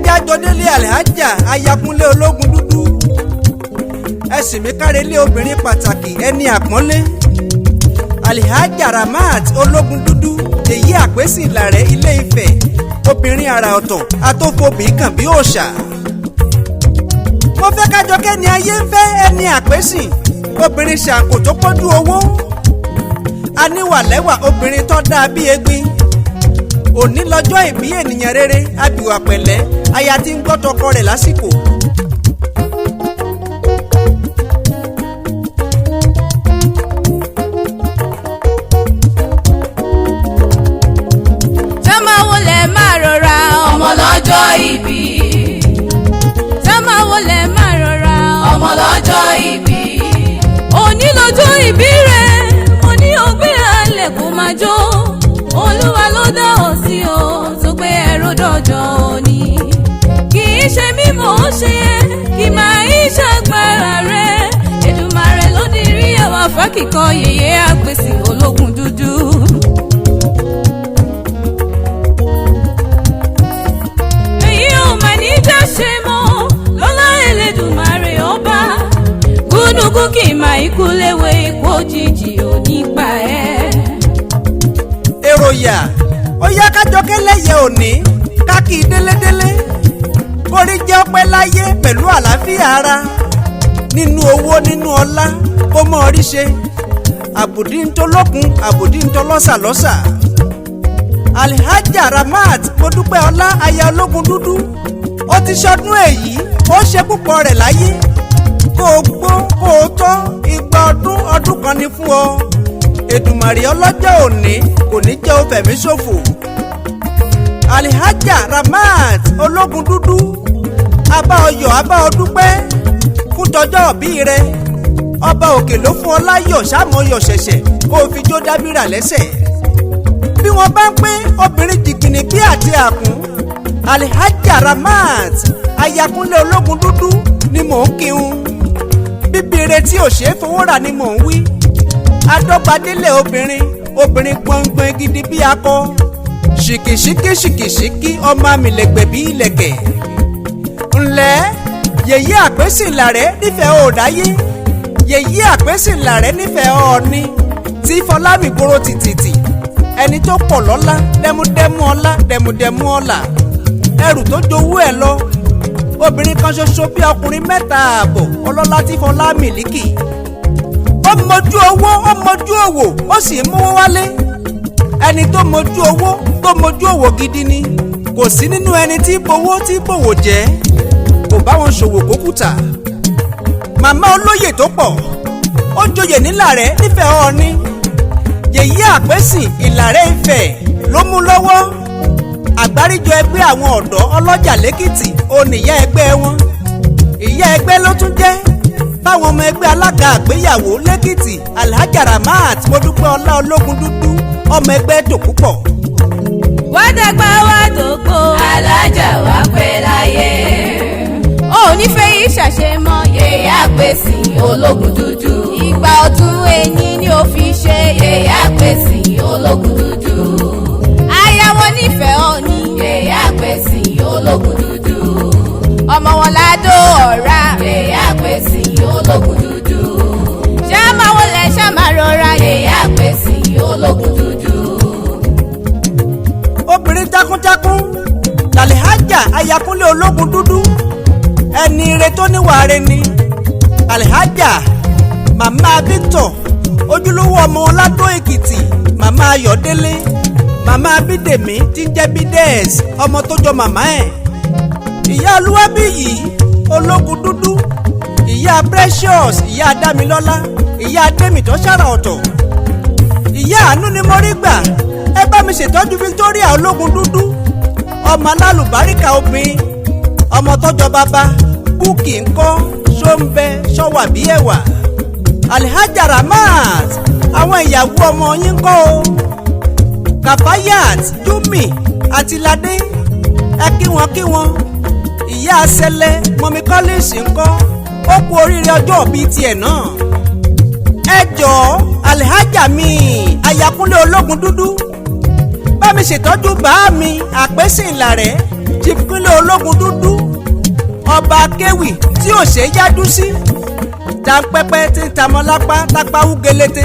jẹ́ àjọdélé Alhaja aya Kunle Ologundudu. Ẹ̀sìn mi kárelé obìnrin pàtàkì ẹni àpọ́nlé Alhaja Ramat Ologundudu èyí àpèsè ìlàrẹ̀ Ilé Ifẹ̀, obìnrin àrà ọ̀tọ̀ atófobì kàn bí òòṣà. Mo fẹ́ kájọ kẹ́ni ayé ń fẹ́ ẹni àpèsè, obìnrin ṣàǹkó tó pọ́jú owó, aníwàlẹ́wà obìnrin tó dáa bí egbin. Òní lọ́jọ́ ìbí ènìyàn rere abìwà pẹ̀lẹ́ aya tí ń gbọ́ tọkọ rẹ̀ lásìkò. Sámáwo lẹ máa rọra ọmọ lọ́jọ́ ìbí. Sámáwo lẹ máa rọra ọmọ lọ́jọ́ ìbí. Òní lọ́jọ́ ìbí rẹ̀ mo ní ògbé alẹ̀ kó máa jó. Olúwa ló dá ọ sí o tó gbé ẹrú dọjọ́ òní. Kì í ṣe mímọ̀ ó ṣe é kì máa ń ṣàgbára rẹ̀. Èdùmàrè ló ní rí ẹwà fákìkọ yèyé àpèsè Ológundúdú. Èyí ò mà ní já ṣe mọ́ lọ́lá Elédùmarè ọba. Gúnugún kì í máa ikú léwe ikú òjijì ò ní pa ẹ́. Èròyà ó yá kájọ kẹlẹ́yẹ òní káàkiri délédélé kórí jẹ́ ọpẹ́ láyé pẹ̀lú àlàáfíà ara nínú owó nínú ọlá kó mọ́ orí ṣe àbùdí ń tó lókun àbùdí ń tó lọ́sàlọ́sà. Alhaja Ramat mo dúpẹ́ ọlá aya Ológundúdú ó ti ṣọdún èyí ó ṣe púpọ̀ rẹ̀ láyé kó o gbó kó o tọ́ igba ọdún kan ní fún ọ. Èdùmàrè ọlọ́jọ́ òní kò ní jẹ́ ó fẹ̀mí ṣòfò. Alhaja Ramat Ológundúdú abá ọyọ̀ abá ọdúpẹ́ fún tọjọ́ òbí rẹ. Ọba òkè ló fún ọ láyọ̀ ṣàmọ̀yọ̀ ṣẹ̀ṣẹ̀ kó o fi jó dábìrà lẹ́sẹ̀. Bí wọ́n bá ń pín obìnrin jìgìnì bí àti àkún, Alhaja Ramat aya Kunle Ológundúdú ni mò ń kíhun. Bíbí ire tí ò ṣeé fowó rà ni mò ń wí. Adọ́gbadélé obìnrin gbọ̀ngbọ̀n gidi bí akọ, ṣìkìṣìkì ọmọ àmìlẹ̀gbẹ̀ bí ilẹ̀kẹ̀. Ǹlẹ́ yèyé àpèsè ìlàrẹ̀ nífẹ̀ẹ́ òòdáyé, yèyé àpèsè ìlàrẹ̀ nífẹ̀ẹ́ ọ̀ọ́ni tí fọlámì gbòòrò tìtìtì, ẹni tó pọ̀ lọ́lá dẹ́múdẹ́mú ọlá dẹ́múdẹ́mú ọlà, ẹrù tó jowú ẹ̀ lọ. Obìnrin kan ṣoṣo bí ọkùnrin mẹ́ta ààbọ̀ ọlọ́lá tí fọlámì líkì. Ó mọjú owó ó mọjú òwò ó sì ń mówó wálé. Ẹni tó mọjú owó tó mọjú òwò gidi ni, kò sí nínú ẹni tí bowó tí bòwò jẹ́, kò bá wọn ṣòwò kókùtà. Màmá olóyè tó pọ̀ ó joyè nílàrẹ̀ nífẹ̀ẹ́ ọ̀ọ́ni. Yèyé àpèsè ìlàrẹ̀ Ifẹ̀ ló mú lọ́wọ́. Àgbáríjọ ẹgbẹ́ àwọn ọ̀dọ́ ọlọ́jà lẹ́kìtì ó níyà ẹgbẹ́ wọn. Ìyá ẹgbẹ́ ló tún jẹ́ fáwọn ọmọ ẹgbẹ́ alága àgbéyàwó lẹ́kìtì. Alhaja Ramat mo dúpẹ́ ọlá Ológundúdú ọmọ ẹgbẹ́ tó púpọ̀. Wá dàgbà wá dògbò Alhaja wá pẹ́ láyé. Ó nífẹ̀ẹ́ yìí ṣàṣe mọ́ yèyé àpèsè Ológundúdú. Ìgbà ọdún ẹni ni ó fi ṣe yèyé àpèsè Ológundúdú. Aya wọn nífẹ̀ẹ́ òní yèyé àpèsè Ológundúdú. Ọmọ wọn ládó ọ̀rá yèyé àpèsè Ológundúdú. Sámáwo lẹ ṣàmà rọra yèyé àpèsè Ológundúdú. Obìnrin takuntakun l'Alhaja aya Kunle Ológundúdú, ẹni ire tó níwàre ni. Alhaja màmá Victor ojúlówó ọmọ Ládó Èkìtì, màmá Ayọ̀délé, màmá Bídèmí tí ń jẹ́ Bídẹ́s ọmọ tó jọ màmá ẹ̀. Ìyá Olúwabíyì Ológundúdú, ìyá Precious, ìyá Dámilọ́lá, ìyá Adémìtọ́ ṣàrà ọ̀tọ̀. Ìyá àánú ni mo rí gbà, ẹ bá mi ṣètọ́jú Victoria Ológundúdú, ọmọ alálùbáríkà obìnrin, ọmọ tọ́jọ́ bàbá Búkì ńkọ́ ṣóńbẹ ṣọ́wà bí ẹ̀wà. Alhaja Ramat àwọn ìyàwó ọmọ yín ńkọ́ o, Kafayat, Jumi àti Ládé, ẹ kí wọn. Ìyá Sẹlẹ mọ̀mí kọ́lẹ́sì ńkọ́ ó kú oríire ọjọ́ òbí tiẹ̀ náà. Ẹ jọ̀ọ́ Alhaja mi aya Kunle Ológundúdú, bá mi ṣètọ́jú bàá mi àpèsè ìlàrẹ̀ Chief Kunle Ologundudu ọba akéwì tí ò ṣe é yájú sí jàǹpẹ́pẹ́ tí ń tamọ́ lápá wúgelete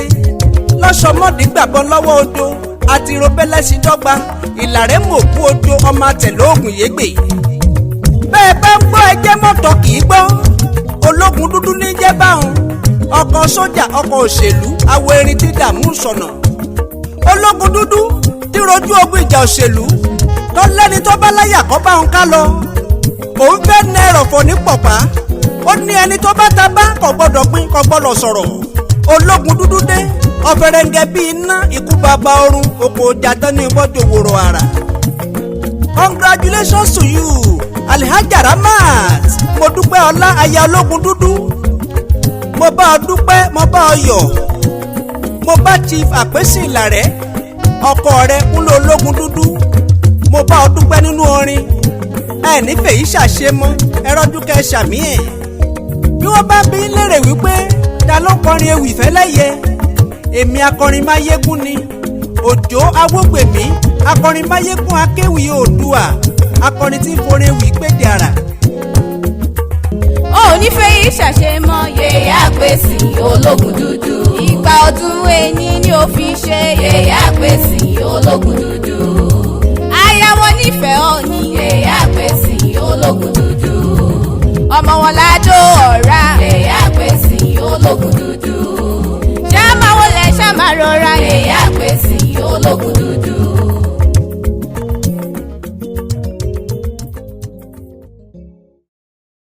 lọ́sọmọ́dé gbàgbọ́ lọ́wọ́ ojo àti robẹ́lẹ́sì dọ́gba ìlàrẹ́ mọ̀kú ojo ọmọ àtẹ̀lé oògùn yégbè. bẹ́ẹ̀ bá ń gbọ́ ẹjẹ́ mọ́tò kì í gbọ́ Ológundúdú ní jẹ́ báwọn ọkọ̀ sójà ọkọ̀ òṣèlú awo erin tí dààmú sọ̀nà. Ológundúdú tí rojú ogun ìjà òṣèlú tó lẹ́ni tó bá láyà kọ́ bá ń ká lọ. òun fẹ́ nẹ ẹ̀rọ̀fọ̀ ní pọ̀pá ó ní ẹni tó bá ta bá kò gbọ́dọ̀ pín kò gbọ́dọ̀ sọ̀rọ̀. Ológundúdú dé ọ̀fẹ́rẹ́ngẹ́ bíi iná ikú bàbá ọ̀run oko jàdán ní ìwọ́jọ wòrò àrà. Congratulations to you Alhaja Ramat mo dúpẹ́ ọlá aya Ológundúdú mo bá ọ dúpẹ́ mo bá ọ yọ̀ mo bá Chief Àpèsè Ìlàrẹ́ ọkọ rẹ Kunle Ológundúdú mo bá ọ dúpẹ́ nínú orin ẹ nífẹ̀ẹ́ yìí ṣàṣe mọ́ ẹ rọ́jú kẹ́ ṣàmì ẹ̀. bí wọ́n bá bí lérè wípé ta ló kọrin ewì fẹ́lẹ́yẹ èmi akọrin máyégún ni Òjó Awógbèmí akọrin máyégún akéwì Oòduà akọrin tí ń forin ewì gbèdè àrà. ó nífẹ̀ẹ́ yìí ṣàṣe mọ́ Yèyé Àpèsè Ológundúdú ìgbà ọdún ẹni ni ó fi ṣe Yèyé Àpèsè Ológundúdú aya wọn nífẹ̀ẹ́ òní Yèyé Àpèsè Ológundúdú ọmọ wọn ládó ọ̀rá Yèyé Àpèsè Ológundúdú ṣá máa wọlé ṣá máa rọra Yèyé Àpèsè Ológundúdú.